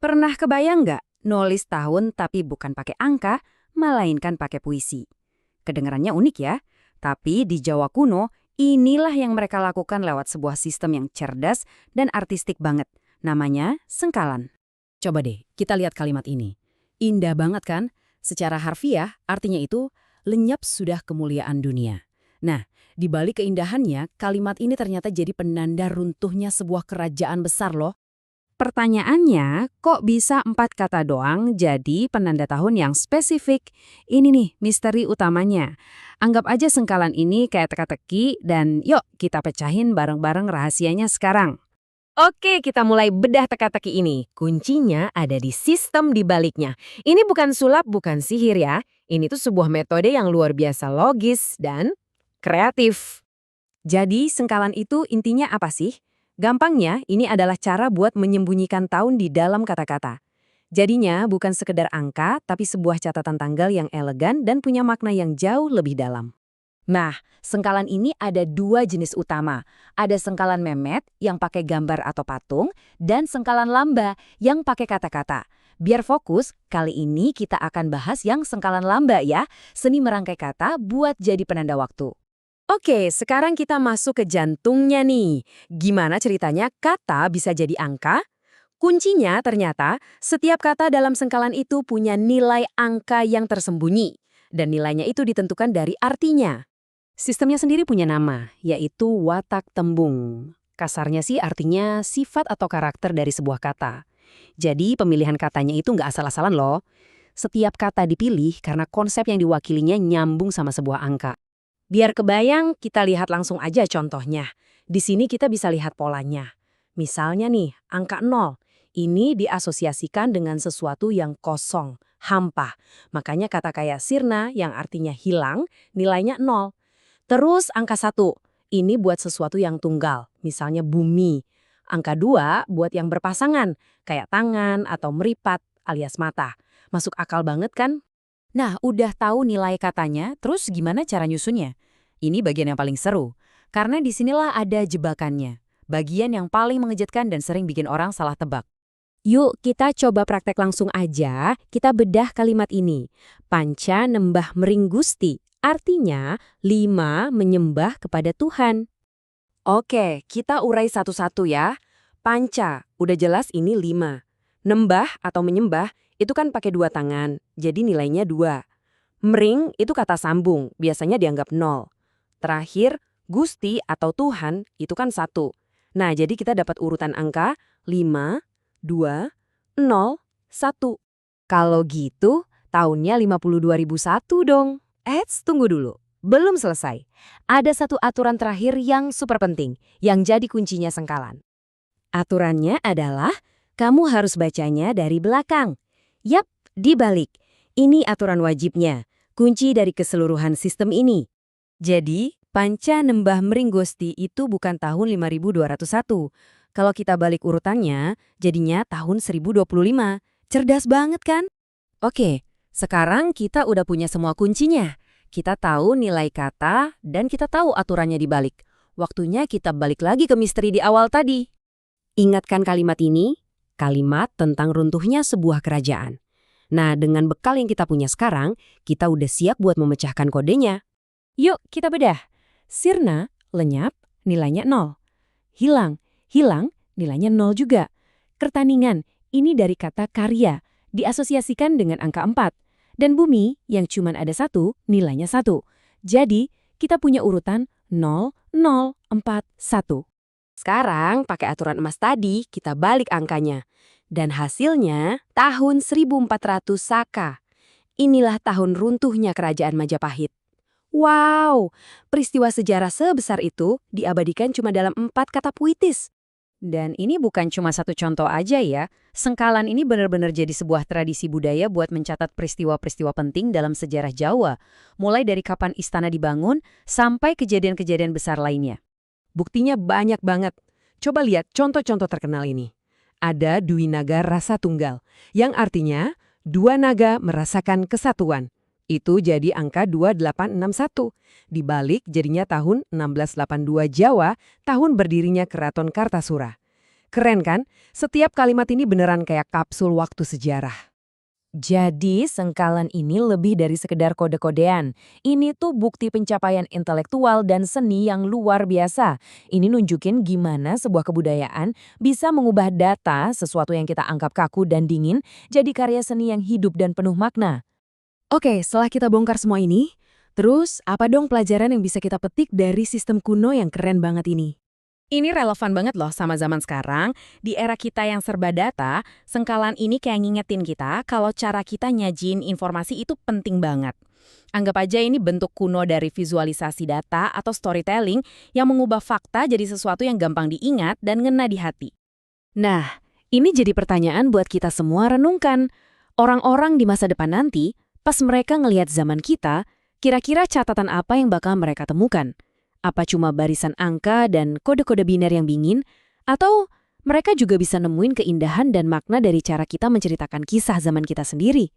Pernah kebayang nggak nulis tahun tapi bukan pakai angka, melainkan pakai puisi? Kedengarannya unik ya, tapi di Jawa kuno, inilah yang mereka lakukan lewat sebuah sistem yang cerdas dan artistik banget. Namanya sengkalan. Coba deh, kita lihat kalimat ini. Indah banget kan? Secara harfiah, artinya itu lenyap sudah kemuliaan dunia. Nah, di balik keindahannya, kalimat ini ternyata jadi penanda runtuhnya sebuah kerajaan besar loh. Pertanyaannya, kok bisa 4 kata doang jadi penanda tahun yang spesifik? Ini nih misteri utamanya. Anggap aja sengkalan ini kayak teka-teki dan yuk kita pecahin bareng-bareng rahasianya sekarang. Oke, kita mulai bedah teka-teki ini. Kuncinya ada di sistem di baliknya. Ini bukan sulap, bukan sihir ya. Ini tuh sebuah metode yang luar biasa logis dan kreatif. Jadi sengkalan itu intinya apa sih? Gampangnya, ini adalah cara buat menyembunyikan tahun di dalam kata-kata. Jadinya bukan sekedar angka, tapi sebuah catatan tanggal yang elegan dan punya makna yang jauh lebih dalam. Nah, sengkalan ini ada 2 jenis utama. Ada sengkalan memet yang pakai gambar atau patung, dan sengkalan lamba yang pakai kata-kata. Biar fokus, kali ini kita akan bahas yang sengkalan lamba ya, seni merangkai kata buat jadi penanda waktu. Oke, sekarang kita masuk ke jantungnya nih. Gimana ceritanya kata bisa jadi angka? Kuncinya ternyata setiap kata dalam sengkalan itu punya nilai angka yang tersembunyi. Dan nilainya itu ditentukan dari artinya. Sistemnya sendiri punya nama, yaitu watak tembung. Kasarnya sih artinya sifat atau karakter dari sebuah kata. Jadi pemilihan katanya itu nggak asal-asalan loh. Setiap kata dipilih karena konsep yang diwakilinya nyambung sama sebuah angka. Biar kebayang, kita lihat langsung aja contohnya. Di sini kita bisa lihat polanya. Misalnya nih, angka 0. Ini diasosiasikan dengan sesuatu yang kosong, hampa. Makanya kata kayak sirna yang artinya hilang, nilainya 0. Terus angka 1. Ini buat sesuatu yang tunggal, misalnya bumi. Angka 2 buat yang berpasangan, kayak tangan atau meripat alias mata. Masuk akal banget kan? Nah, udah tahu nilai katanya, terus gimana cara nyusunnya? Ini bagian yang paling seru, karena disinilah ada jebakannya. Bagian yang paling mengejutkan dan sering bikin orang salah tebak. Yuk, kita coba praktek langsung aja, kita bedah kalimat ini. Panca nembah mering Gusti, artinya 5 menyembah kepada Tuhan. Oke, kita urai satu-satu ya. Panca, udah jelas ini 5. Nembah atau menyembah, itu kan pakai 2 tangan, jadi nilainya 2. Mering itu kata sambung, biasanya dianggap 0. Terakhir, Gusti atau Tuhan itu kan 1. Nah, jadi kita dapat urutan angka 5, 2, 0, 1. Kalau gitu, tahunnya 52.001 dong. Tunggu dulu. Belum selesai. Ada satu aturan terakhir yang super penting, yang jadi kuncinya sengkalan. Aturannya adalah, kamu harus bacanya dari belakang. Yap, dibalik. Ini aturan wajibnya, kunci dari keseluruhan sistem ini. Jadi, Panca Nembah Mering Gusti itu bukan tahun 5201. Kalau kita balik urutannya, jadinya tahun 1025. Cerdas banget kan? Oke, sekarang kita udah punya semua kuncinya. Kita tahu nilai kata dan kita tahu aturannya dibalik. Waktunya kita balik lagi ke misteri di awal tadi. Ingatkan kalimat ini, kalimat tentang runtuhnya sebuah kerajaan. Nah, dengan bekal yang kita punya sekarang, kita udah siap buat memecahkan kodenya. Yuk, kita bedah. Sirna, lenyap, nilainya 0. Hilang, nilainya 0 juga. Kertaningan, ini dari kata karya, diasosiasikan dengan angka 4. Dan bumi, yang cuman ada 1, nilainya 1. Jadi, kita punya urutan 0, 0, 4, 1. Sekarang, pakai aturan emas tadi, kita balik angkanya. Dan hasilnya, tahun 1400 Saka. Inilah tahun runtuhnya kerajaan Majapahit. Wow, peristiwa sejarah sebesar itu diabadikan cuma dalam 4 kata puitis. Dan ini bukan cuma satu contoh aja ya. Sengkalan ini benar-benar jadi sebuah tradisi budaya buat mencatat peristiwa-peristiwa penting dalam sejarah Jawa. Mulai dari kapan istana dibangun, sampai kejadian-kejadian besar lainnya. Buktinya banyak banget. Coba lihat contoh-contoh terkenal ini. Ada Dwi Naga Rasa Tunggal, yang artinya 2 naga merasakan kesatuan. Itu jadi angka 2861. Dibalik jadinya tahun 1682 Jawa, tahun berdirinya Keraton Kartasura. Keren kan? Setiap kalimat ini beneran kayak kapsul waktu sejarah. Jadi sengkalan ini lebih dari sekedar kode-kodean. Ini tuh bukti pencapaian intelektual dan seni yang luar biasa. Ini nunjukin gimana sebuah kebudayaan bisa mengubah data, sesuatu yang kita anggap kaku dan dingin, jadi karya seni yang hidup dan penuh makna. Oke, setelah kita bongkar semua ini, terus apa dong pelajaran yang bisa kita petik dari sistem kuno yang keren banget ini? Ini relevan banget loh sama zaman sekarang. Di era kita yang serba data, sengkalan ini kayak ngingetin kita kalau cara kita nyajiin informasi itu penting banget. Anggap aja ini bentuk kuno dari visualisasi data atau storytelling yang mengubah fakta jadi sesuatu yang gampang diingat dan ngena di hati. Nah, ini jadi pertanyaan buat kita semua renungkan. Orang-orang di masa depan nanti, pas mereka ngelihat zaman kita, kira-kira catatan apa yang bakal mereka temukan? Apa cuma barisan angka dan kode-kode biner yang bingin? Atau mereka juga bisa nemuin keindahan dan makna dari cara kita menceritakan kisah zaman kita sendiri?